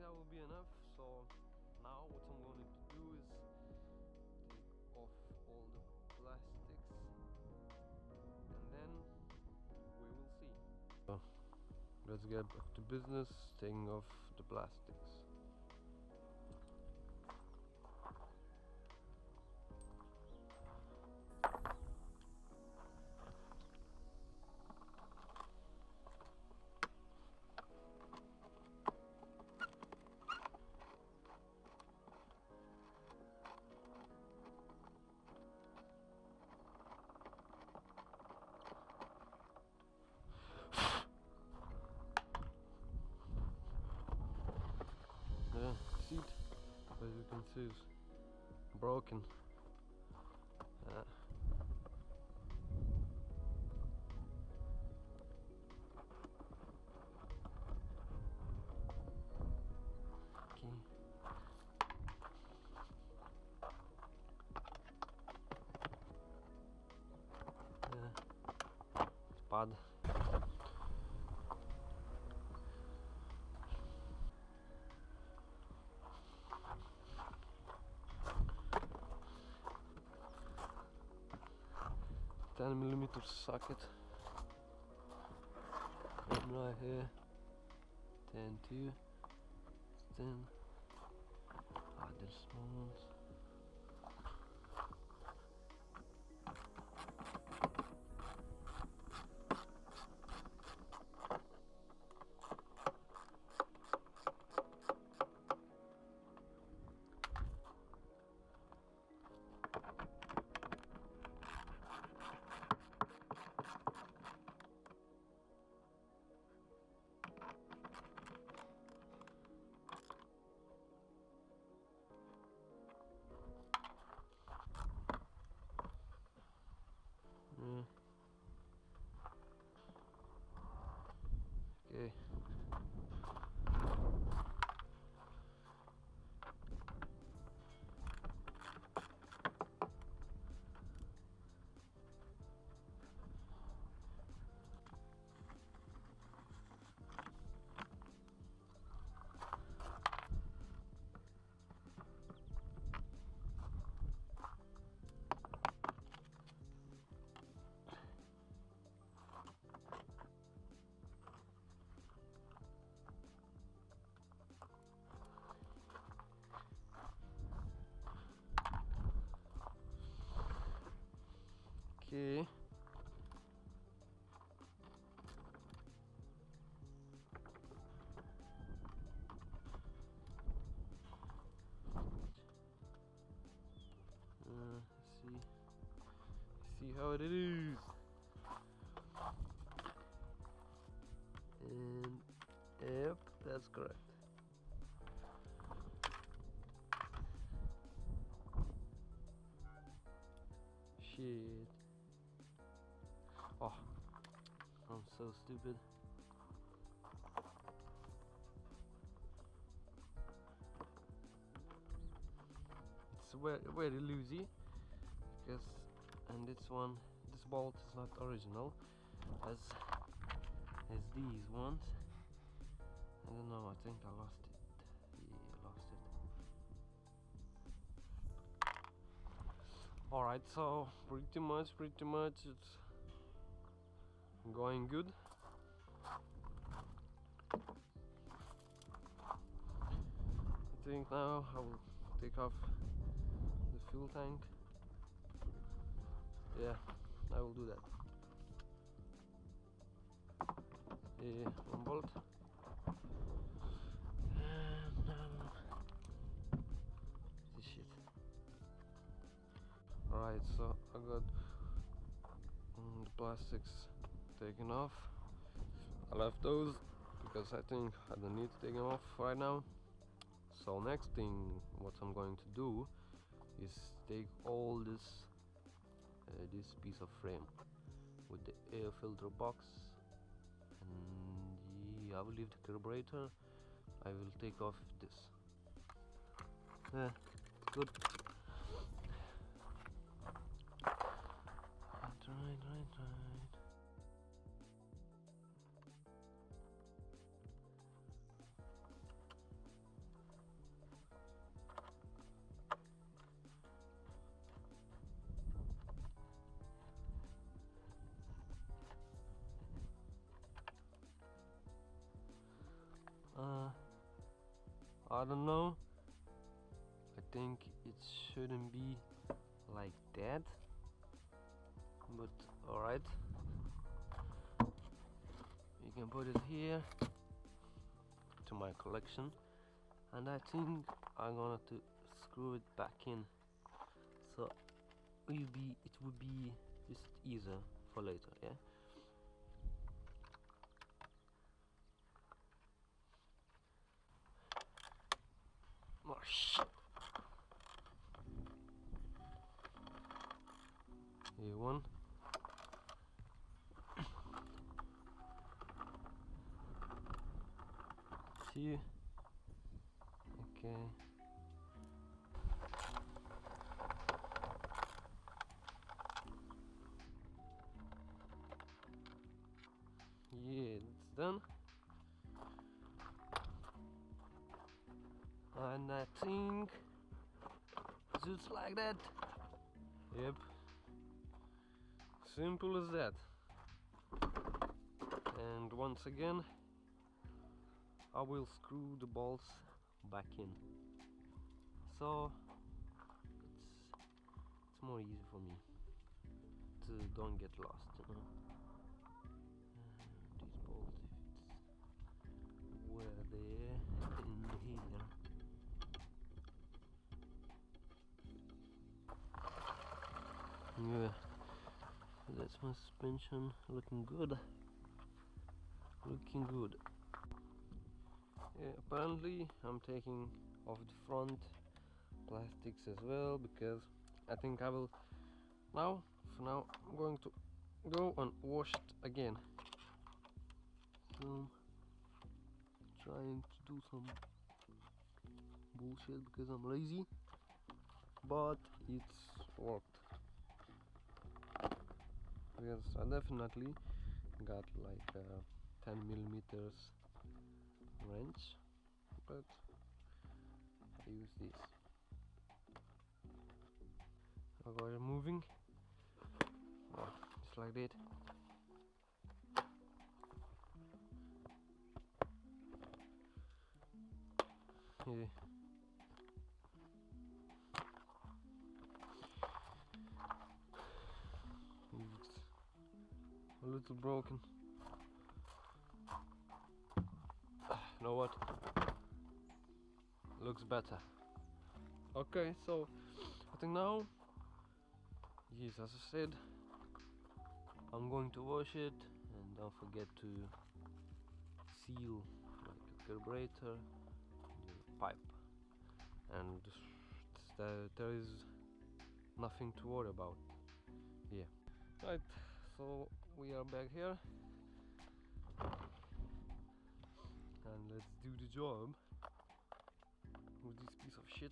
that will be enough. So now what I'm going to do is take off all the plastics and then we will see. So let's get back to business, taking off the plastics. Yeah, seat, as you can see, is broken. Okay. Yeah, it's bad. $10mm socket, and right here 10-2, 10 other small ones. Yeah. Okay. Okay. See how it is. And yep, that's correct. Shit. Oh, I'm so stupid. It's very loosey because, and this bolt is not original as these ones. I don't know, I think I lost it. Yeah, I lost it. Alright, so pretty much it's going good. I think now I will take off the fuel tank. Yeah, I will do that. Yeah, 1 bolt. And this shit. Alright, so I got the plastics taken off. I left those because I think I don't need to take them off right now. So next thing what I'm going to do is take all this piece of frame with the air filter box, and yeah, I will leave the carburetor. I will take off this. Yeah, good. Right. I don't know. I think it shouldn't be like that, but alright. You can put it here to my collection, and I think I'm gonna to screw it back in, so it would be just easier for later, yeah. Oh shit. Here one. Two. Okay. Yeah, it's done. And I think just like that. Yep. Simple as that. And once again, I will screw the bolts back in, so it's more easy for me to don't get lost, you know. These bolts, if it's where they're in here. Yeah, that's my suspension, looking good. Looking good. Yeah, apparently I'm taking off the front plastics as well, because I think I will now, for now, I'm going to go and wash it again. So trying to do some bullshit because I'm lazy, but it's worked. Because I definitely got like a 10 millimeters wrench, but I use this. I got it moving. Oh, just like that. Yeah. It's a little broken. You know what? Looks better. Okay, so I think now, yes, as I said, I'm going to wash it, and don't forget to seal like the carburetor, the pipe, and there is nothing to worry about. Yeah. Right, so we are back here, and let's do the job with this piece of shit.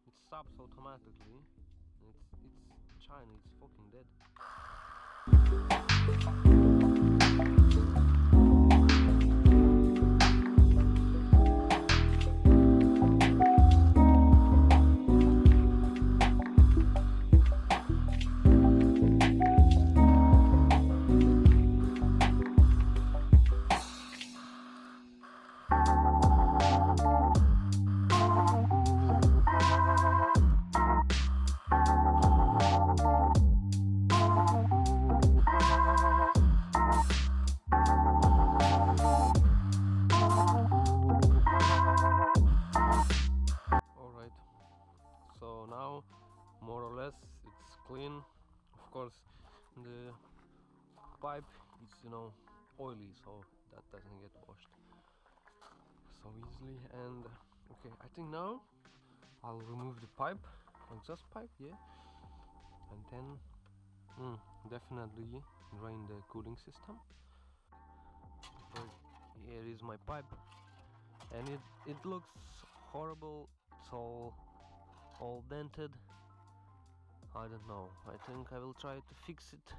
It stops automatically. It's China, it's fucking dead. Alright, so now more or less it's clean. Of course, the pipe is, you know, oily, so that doesn't get washed so easily. And okay, I think now I'll remove the pipe, exhaust pipe, yeah, and then definitely drain the cooling system. So here is my pipe, and it looks horrible. It's all dented. I don't know, I think I will try to fix it